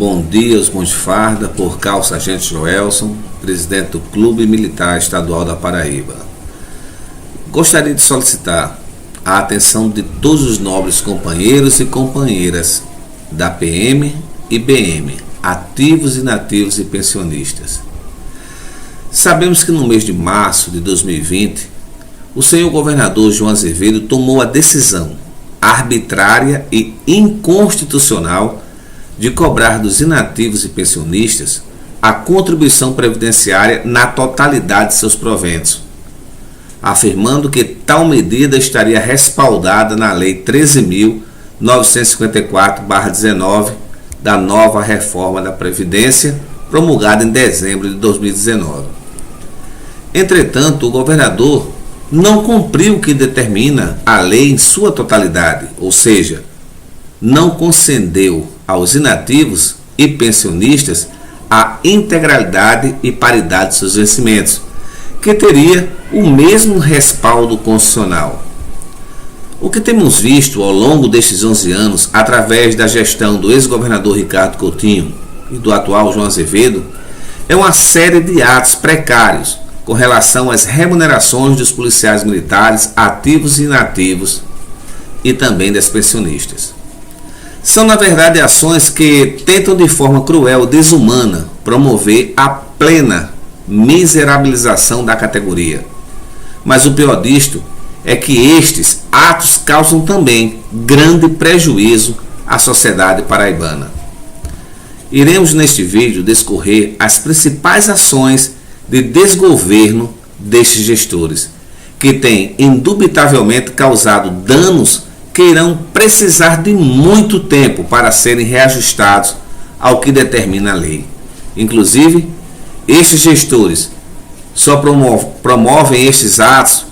Bom dia, os mãos de farda, por cá o Sargento Joelson, presidente do Clube Militar Estadual da Paraíba. Gostaria de solicitar a atenção de todos os nobres companheiros e companheiras da PM e BM, ativos, inativos e pensionistas. Sabemos que no mês de março de 2020, o senhor governador João Azevedo tomou a decisão arbitrária e inconstitucional de cobrar dos inativos e pensionistas a contribuição previdenciária na totalidade de seus proventos, afirmando que tal medida estaria respaldada na Lei 13.954/19 da nova reforma da Previdência, promulgada em dezembro de 2019. Entretanto, o governador não cumpriu o que determina a lei em sua totalidade, ou seja, não concedeu aos inativos e pensionistas a integralidade e paridade de seus vencimentos, que teria o mesmo respaldo constitucional. O que temos visto ao longo destes 11 anos, através da gestão do ex-governador Ricardo Coutinho e do atual João Azevedo, é uma série de atos precários com relação às remunerações dos policiais militares ativos e inativos e também das pensionistas. São, na verdade, ações que tentam de forma cruel e desumana promover a plena miserabilização da categoria. Mas o pior disto é que estes atos causam também grande prejuízo à sociedade paraibana. Iremos neste vídeo discorrer as principais ações de desgoverno destes gestores, que têm indubitavelmente causado danos que irão precisar de muito tempo para serem reajustados ao que determina a lei. Inclusive, estes gestores só promovem estes atos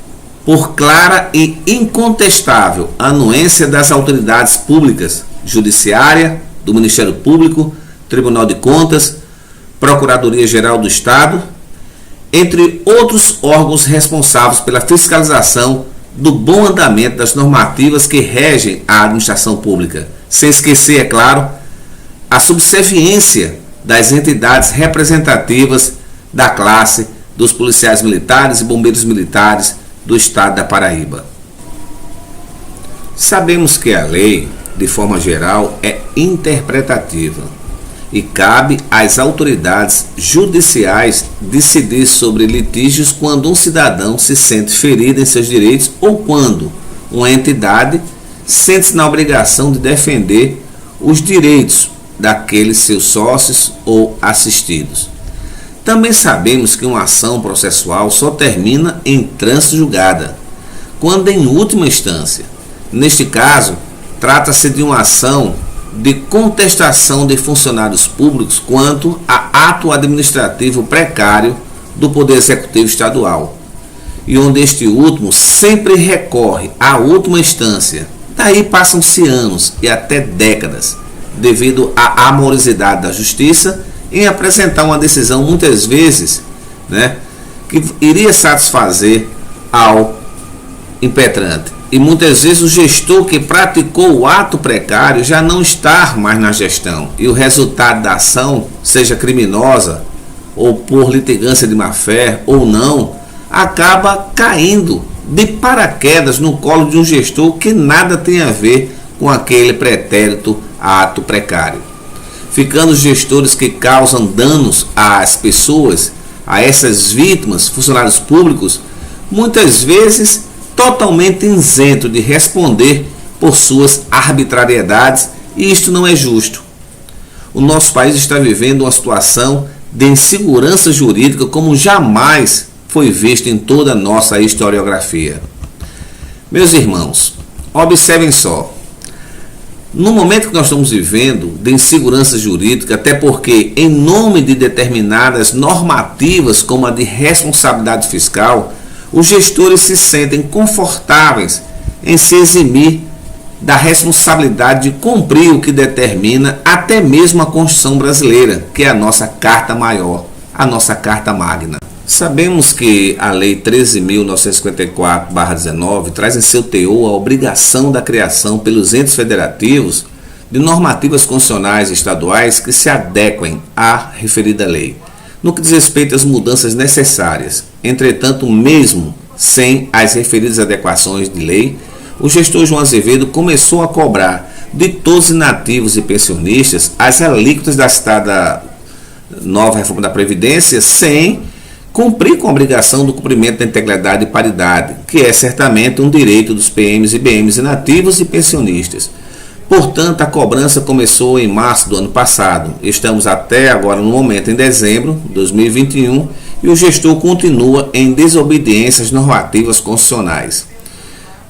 por clara e incontestável anuência das autoridades públicas, Judiciária, do Ministério Público, Tribunal de Contas, Procuradoria-Geral do Estado, entre outros órgãos responsáveis pela fiscalização do bom andamento das normativas que regem a administração pública, sem esquecer, é claro, a subserviência das entidades representativas da classe dos policiais militares e bombeiros militares do estado da Paraíba. Sabemos que a lei, de forma geral, é interpretativa e cabe às autoridades judiciais decidir sobre litígios quando um cidadão se sente ferido em seus direitos ou quando uma entidade sente-se na obrigação de defender os direitos daqueles seus sócios ou assistidos. Também sabemos que uma ação processual só termina em trânsito julgada, quando em última instância. Neste caso, trata-se de uma ação de contestação de funcionários públicos quanto a ato administrativo precário do Poder Executivo Estadual, e onde este último sempre recorre à última instância. Daí passam-se anos e até décadas, devido à amorosidade da Justiça em apresentar uma decisão muitas vezes, que iria satisfazer ao impetrante. E muitas vezes o gestor que praticou o ato precário já não está mais na gestão. E o resultado da ação, seja criminosa ou por litigância de má-fé ou não, acaba caindo de paraquedas no colo de um gestor que nada tem a ver com aquele pretérito ato precário. Ficando os gestores que causam danos às pessoas, a essas vítimas, funcionários públicos, muitas vezes totalmente isento de responder por suas arbitrariedades, e isto não é justo. O nosso país está vivendo uma situação de insegurança jurídica como jamais foi visto em toda a nossa historiografia. Meus irmãos, observem só. No momento que nós estamos vivendo de insegurança jurídica, até porque em nome de determinadas normativas como a de responsabilidade fiscal, os gestores se sentem confortáveis em se eximir da responsabilidade de cumprir o que determina até mesmo a Constituição brasileira, que é a nossa Carta Maior, a nossa Carta Magna. Sabemos que a Lei 13.954/19 traz em seu teor a obrigação da criação pelos entes federativos de normativas constitucionais estaduais que se adequem à referida lei, no que diz respeito às mudanças necessárias. Entretanto, mesmo sem as referidas adequações de lei, o gestor João Azevedo começou a cobrar de todos os inativos e pensionistas as alíquotas da citada nova reforma da Previdência, sem cumprir com a obrigação do cumprimento da integridade e paridade, que é certamente um direito dos PMs e BMs inativos e pensionistas. Portanto, a cobrança começou em março do ano passado. Estamos até agora no momento em dezembro de 2021 e o gestor continua em desobediência às normativas constitucionais.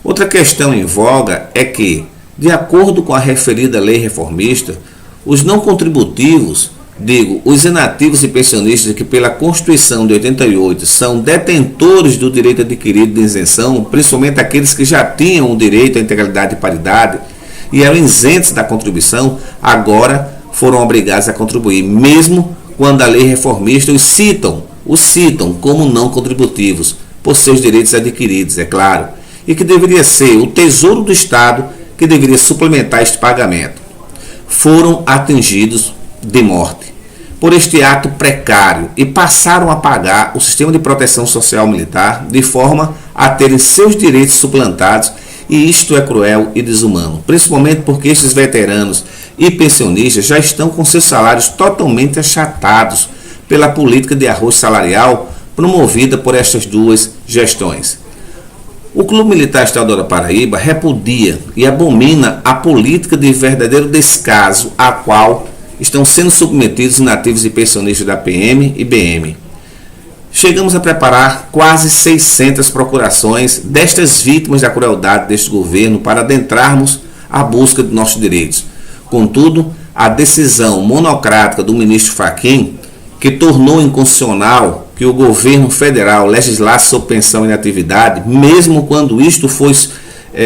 Outra questão em voga é que, de acordo com a referida lei reformista, os não contributivos, os inativos e pensionistas que pela Constituição de 88 são detentores do direito adquirido de isenção, principalmente aqueles que já tinham o direito à integralidade e paridade e eram isentos da contribuição, agora foram obrigados a contribuir, mesmo quando a lei reformista os citam como não contributivos, por seus direitos adquiridos, é claro, e que deveria ser o Tesouro do Estado que deveria suplementar este pagamento. Foram atingidos de morte por este ato precário e passaram a pagar o sistema de proteção social militar de forma a terem seus direitos suplantados, e isto é cruel e desumano, principalmente porque estes veteranos e pensionistas já estão com seus salários totalmente achatados pela política de arroz salarial promovida por estas duas gestões. O Clube Militar Estadual da Paraíba repudia e abomina a política de verdadeiro descaso a qual estão sendo submetidos inativos e pensionistas da PM e BM. Chegamos a preparar quase 600 procurações destas vítimas da crueldade deste governo para adentrarmos a busca de nossos direitos. Contudo, a decisão monocrática do ministro Fachin, que tornou inconstitucional que o governo federal legislasse sobre pensão e inatividade, mesmo quando isto foi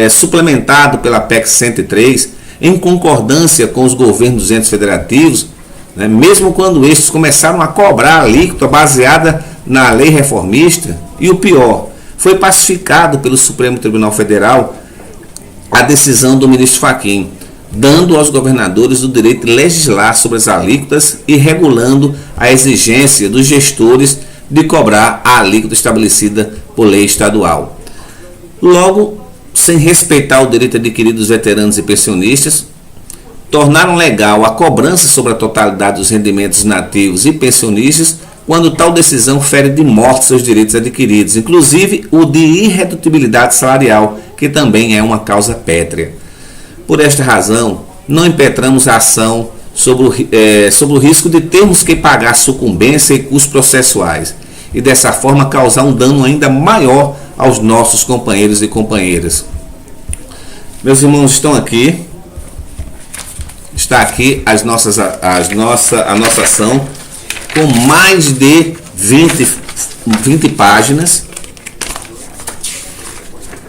suplementado pela PEC 103, em concordância com os governos dos entes federativos, mesmo quando estes começaram a cobrar a alíquota baseada na lei reformista, e o pior, foi pacificado pelo Supremo Tribunal Federal a decisão do ministro Fachin, dando aos governadores o direito de legislar sobre as alíquotas e regulando a exigência dos gestores de cobrar a alíquota estabelecida por lei estadual. Logo, sem respeitar o direito adquirido dos veteranos e pensionistas, tornaram legal a cobrança sobre a totalidade dos rendimentos nativos e pensionistas, quando tal decisão fere de morte seus direitos adquiridos, inclusive o de irredutibilidade salarial, que também é uma causa pétrea. Por esta razão, não impetramos a ação sobre o risco de termos que pagar sucumbência e custos processuais, e dessa forma causar um dano ainda maior aos nossos companheiros e companheiras. Meus irmãos estão aqui, está aqui a nossa ação com mais de 20 páginas,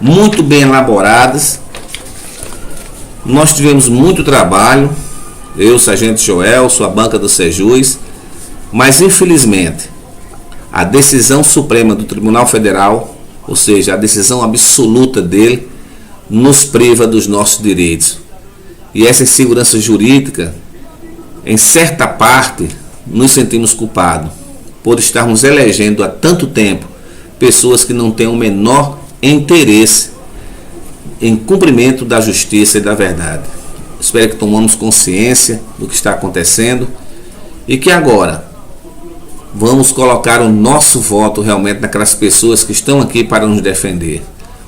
muito bem elaboradas. Nós tivemos muito trabalho, eu, Sargento Joel, sua banca do Sejus, mas infelizmente a decisão suprema do Tribunal Federal, ou seja, a decisão absoluta dele, nos priva dos nossos direitos. E essa insegurança jurídica, em certa parte, nos sentimos culpados por estarmos elegendo há tanto tempo pessoas que não têm o menor interesse em cumprimento da justiça e da verdade. Espero que tomamos consciência do que está acontecendo e que agora vamos colocar o nosso voto realmente naquelas pessoas que estão aqui para nos defender.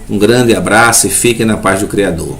Um grande abraço e fiquem na paz do Criador.